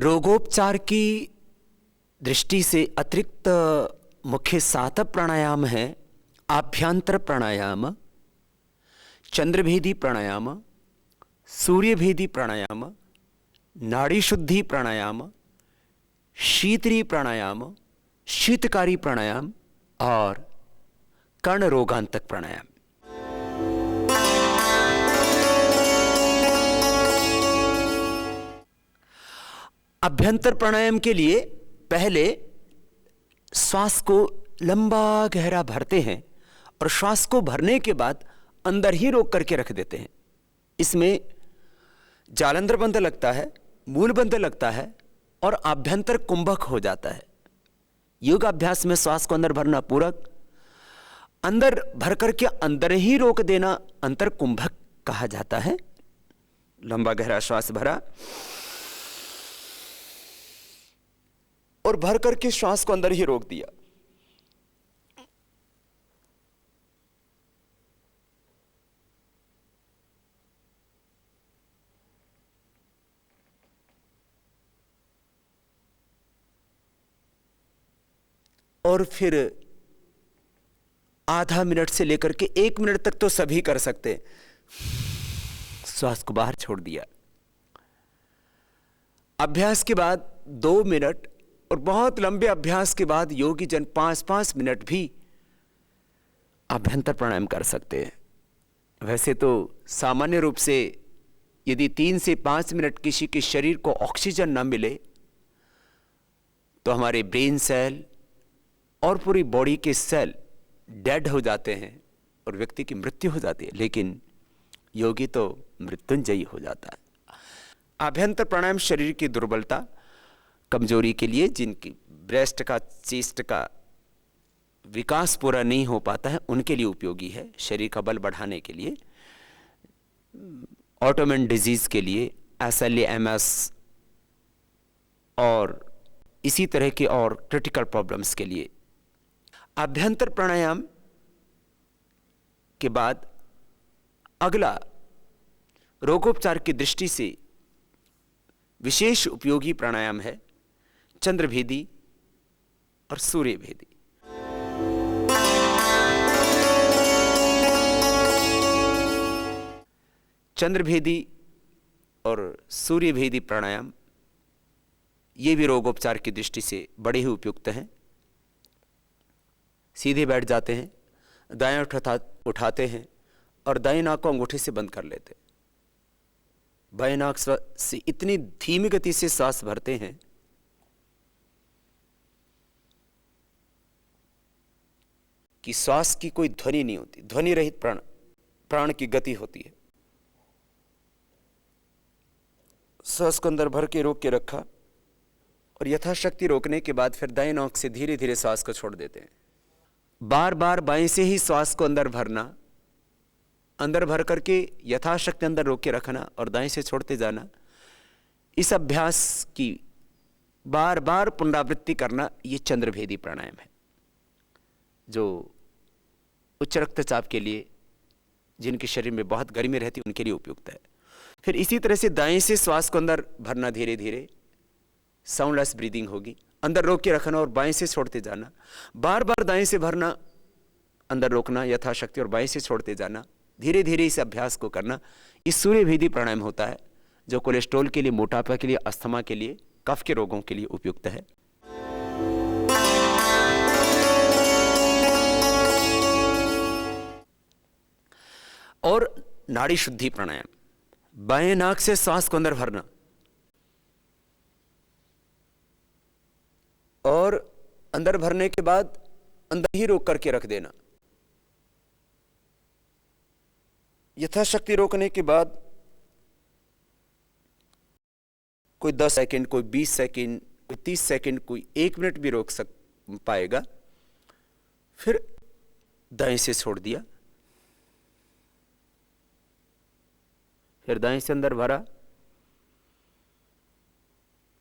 रोगोपचार की दृष्टि से अतिरिक्त मुख्य 7 प्राणायाम हैं। आभ्यंतर प्राणायाम, चंद्रभेदी प्राणायाम, सूर्यभेदी प्राणायाम, नाड़ी शुद्धि प्राणायाम, शीतली प्राणायाम, शीतकारी प्राणायाम और कर्ण रोगांतक प्राणायाम। अभ्यंतर प्राणायाम के लिए पहले श्वास को लंबा गहरा भरते हैं और श्वास को भरने के बाद अंदर ही रोक करके रख देते हैं। इसमें जालंधर बंध लगता है, मूल बंध लगता है और आभ्यंतर कुंभक हो जाता है। योग अभ्यास में श्वास को अंदर भरना पूरक, अंदर भर करके अंदर ही रोक देना अंतर कुंभक कहा जाता है। लंबा गहरा श्वास भरा और भर करके श्वास को अंदर ही रोक दिया। और फिर आधा मिनट से लेकर के 1 मिनट तक तो सभी कर सकते हैं। श्वास को बाहर छोड़ दिया। अभ्यास के बाद 2 मिनट और बहुत लंबे अभ्यास के बाद योगी जन 5-5 मिनट भी अभ्यंतर प्राणायाम कर सकते हैं। वैसे तो सामान्य रूप से यदि 3 से 5 मिनट किसी के शरीर को ऑक्सीजन न मिले तो हमारे ब्रेन सेल और पूरी बॉडी के सेल डेड हो जाते हैं और व्यक्ति की मृत्यु हो जाती है, लेकिन योगी तो मृत्युंजयी हो जाता है। आभ्यंतर प्राणायाम शरीर की दुर्बलता, कमजोरी के लिए, जिनकी ब्रेस्ट का, चेस्ट का विकास पूरा नहीं हो पाता है, उनके लिए उपयोगी है। शरीर का बल बढ़ाने के लिए, ऑटोइम्यून डिजीज के लिए, SLA MS और इसी तरह के और क्रिटिकल प्रॉब्लम्स के लिए। अभ्यंतर प्राणायाम के बाद अगला रोगोपचार की दृष्टि से विशेष उपयोगी प्राणायाम है चंद्रभेदी और सूर्यभेदी। चंद्रभेदी और सूर्यभेदी प्राणायाम ये भी रोगोपचार की दृष्टि से बड़े ही उपयुक्त हैं। सीधे बैठ जाते हैं, दाएं उठाते हैं और दाएं नाक को अंगूठे से बंद कर लेते हैं। बाएं नाक से इतनी धीमी गति से सांस भरते हैं कि श्वास की कोई ध्वनि नहीं होती, ध्वनि रहित प्राण की गति होती है। सांस को अंदर भर के रोक के रखा और यथाशक्ति रोकने के बाद फिर दाएं नाक से धीरे धीरे सांस को छोड़ देते हैं। बार बार बाएं से ही श्वास को अंदर भरना, अंदर भर करके यथाशक्ति अंदर रोक के रखना और दाएं से छोड़ते जाना। इस अभ्यास की बार बार पुनरावृत्ति करना, ये चंद्रभेदी प्राणायाम है, जो उच्च रक्तचाप के लिए, जिनके शरीर में बहुत गर्मी रहती है, उनके लिए उपयुक्त है। फिर इसी तरह से दाएं से श्वास को अंदर भरना, धीरे धीरे साउंडलेस ब्रीदिंग होगी, अंदर रोक के रखना और बाएं से छोड़ते जाना। बार बार दाएं से भरना, अंदर रोकना यथाशक्ति और बाएं से छोड़ते जाना, धीरे धीरे इस अभ्यास को करना। इस सूर्यभेदी प्राणायाम होता है जो कोलेस्ट्रॉल के लिए, मोटापा के लिए, अस्थमा के लिए, कफ के रोगों के लिए उपयुक्त है। और नाड़ी शुद्धि प्राणायाम, बाएं नाक से श्वास को अंदर भरना और अंदर भरने के बाद अंदर ही रोक करके रख देना। यथाशक्ति रोकने के बाद कोई 10 सेकंड, कोई 20 सेकंड, कोई 30 सेकंड, कोई 1 मिनट भी रोक पाएगा। फिर दाएं से छोड़ दिया, फिर दाएं से अंदर भरा।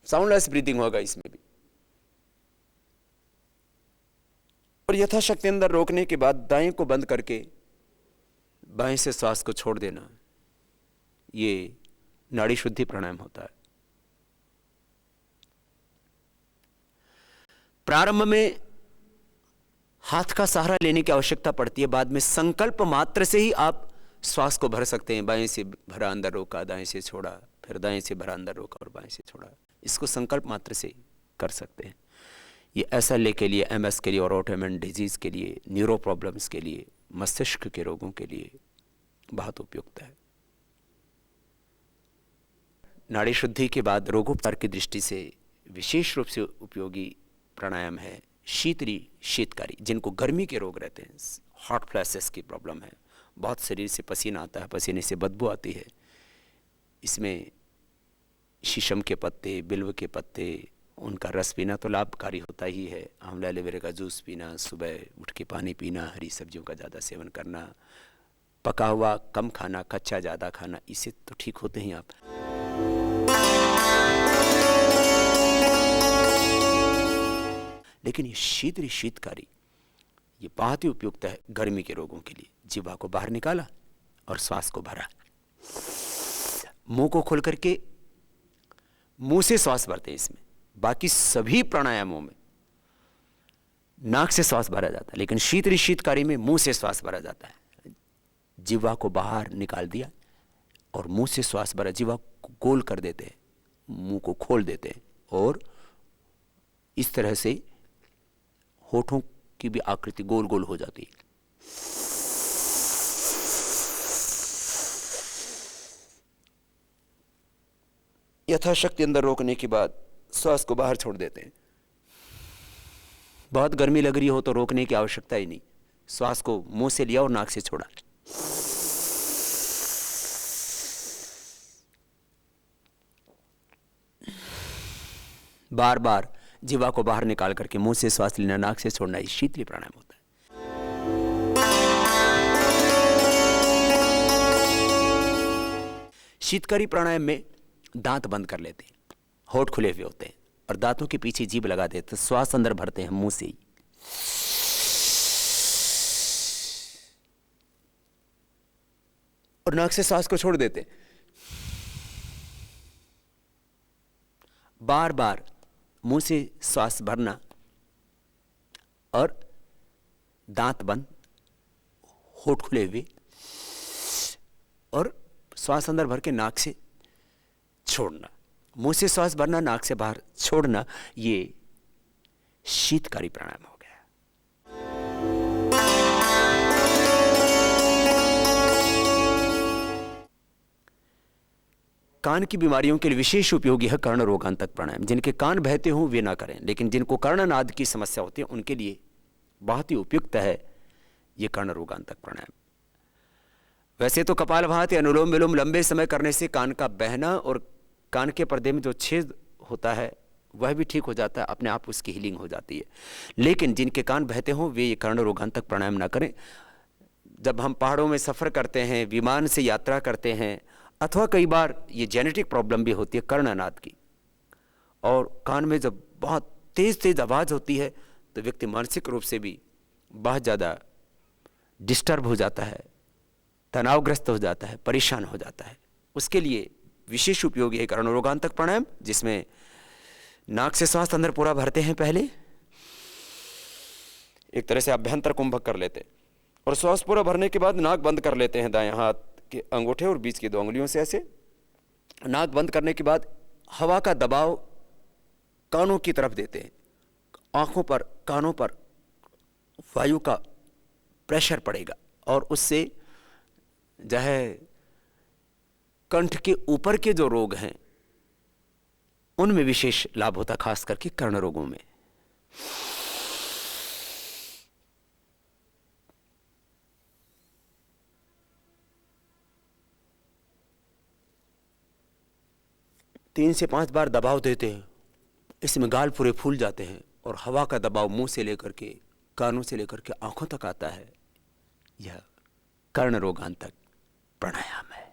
साउंडलेस ब्रीदिंग होगा इसमें भी। और यथाशक्ति अंदर रोकने के बाद दाएं को बंद करके बाएं से श्वास को छोड़ देना, ये नाड़ी शुद्धि प्राणायाम होता है। प्रारंभ में हाथ का सहारा लेने की आवश्यकता पड़ती है, बाद में संकल्प मात्र से ही आप श्वास को भर सकते हैं। बाएं से भरा अंदर रोका, दाएं से छोड़ा, फिर दाएं से भरा अंदर रोका और बाएं से छोड़ा। इसको संकल्प मात्र से कर सकते हैं। ये SLA के लिए, MS के लिए और ऑटोइम्यून डिजीज के लिए, न्यूरो प्रॉब्लम्स के लिए, मस्तिष्क के रोगों के लिए बहुत उपयुक्त है। नाड़ी शुद्धि के बाद रोगोपचार की दृष्टि से विशेष रूप से उपयोगी प्राणायाम है शीतली शीतकारी। जिनको गर्मी के रोग रहते हैं, हॉट फ्लैशेस की प्रॉब्लम है, बहुत शरीर से पसीना आता है, पसीने से बदबू आती है, इसमें शीशम के पत्ते, बिल्व के पत्ते, उनका रस पीना तो लाभकारी होता ही है। आंवला एलोवेरा का जूस पीना, सुबह उठ के पानी पीना, हरी सब्जियों का ज़्यादा सेवन करना, पका हुआ कम खाना, कच्चा ज़्यादा खाना, इससे तो ठीक होते हैं आप। लेकिन ये शीतली शीतकारी ये बहुत ही उपयुक्त है गर्मी के रोगों के लिए। जीवा को बाहर निकाला और श्वास को भरा। मुंह को खोल करके मुंह से श्वास भरते हैं इसमें। बाकी सभी प्राणायामों में नाक से श्वास भरा जाता है, लेकिन शीतली शीतकारी में मुंह से श्वास भरा जाता है। जीवा को बाहर निकाल दिया और मुंह से श्वास भरा। जीवा को गोल कर देते हैं, मुंह को खोल देते हैं और इस तरह से होठों की भी आकृति गोल गोल हो जाती है। यथाशक्ति अंदर रोकने के बाद श्वास को बाहर छोड़ देते हैं। बहुत गर्मी लग रही हो तो रोकने की आवश्यकता ही नहीं, श्वास को मुंह से लिया और नाक से छोड़ा। बार बार जीवा को बाहर निकाल करके मुंह से श्वास लेना, नाक से छोड़ना, ये शीतली प्राणायाम होता है। शीतकारी प्राणायाम में दांत बंद कर लेते हैं, होठ खुले हुए होते हैं और दांतों के पीछे जीभ लगा देते हैं। श्वास अंदर भरते हैं मुंह से ही। और नाक से श्वास को छोड़ देते हैं। बार बार मुंह से श्वास भरना और दांत बंद, होठ खुले हुए और श्वास अंदर भर के नाक से छोड़ना। मुंह से श्वास भरना, नाक से बाहर छोड़ना, ये शीतकारी प्राणायाम हो गया। कान की बीमारियों के लिए विशेष उपयोगी है कर्ण रोगांतक प्राणायाम। जिनके कान बहते हों वे ना करें, लेकिन जिनको कर्णनाद की समस्या होती है उनके लिए बहुत ही उपयुक्त है ये कर्ण रोगांतक प्राणायाम। वैसे तो कपालभाति, अनुलोम विलोम लंबे समय करने से कान का बहना और कान के पर्दे में जो छेद होता है वह भी ठीक हो जाता है, अपने आप उसकी हीलिंग हो जाती है। लेकिन जिनके कान बहते हों वे ये कर्ण रोगांतक प्राणायाम ना करें। जब हम पहाड़ों में सफ़र करते हैं, विमान से यात्रा करते हैं, अथवा कई बार ये जेनेटिक प्रॉब्लम भी होती है कर्णनाद की, और कान में जब बहुत तेज़ तेज़ आवाज़ होती है तो व्यक्ति मानसिक रूप से भी बहुत ज़्यादा डिस्टर्ब हो जाता है, तनावग्रस्त हो जाता है, परेशान हो जाता है। उसके लिए विशेष उपयोगी है कर्ण रोगांतक प्राणायाम, जिसमें नाक से श्वास अंदर पूरा भरते हैं, पहले एक तरह से अभ्यंतर कुंभक कर लेते हैं और श्वास पूरा भरने के बाद नाक बंद कर लेते हैं। दाएं हाथ के अंगूठे और बीच की 2 उंगलियों से ऐसे नाक बंद करने के बाद हवा का दबाव कानों की तरफ देते हैं। आंखों पर, कानों पर वायु का प्रेशर पड़ेगा और उससे जो है कंठ के ऊपर के जो रोग हैं उनमें विशेष लाभ होता, खास करके कर्ण रोगों में। तीन से 5 बार दबाव देते हैं, इसमें गाल पूरे फूल जाते हैं और हवा का दबाव मुंह से लेकर के, कानों से लेकर के आंखों तक आता है। यह कर्ण रोगांतक प्राणायाम है।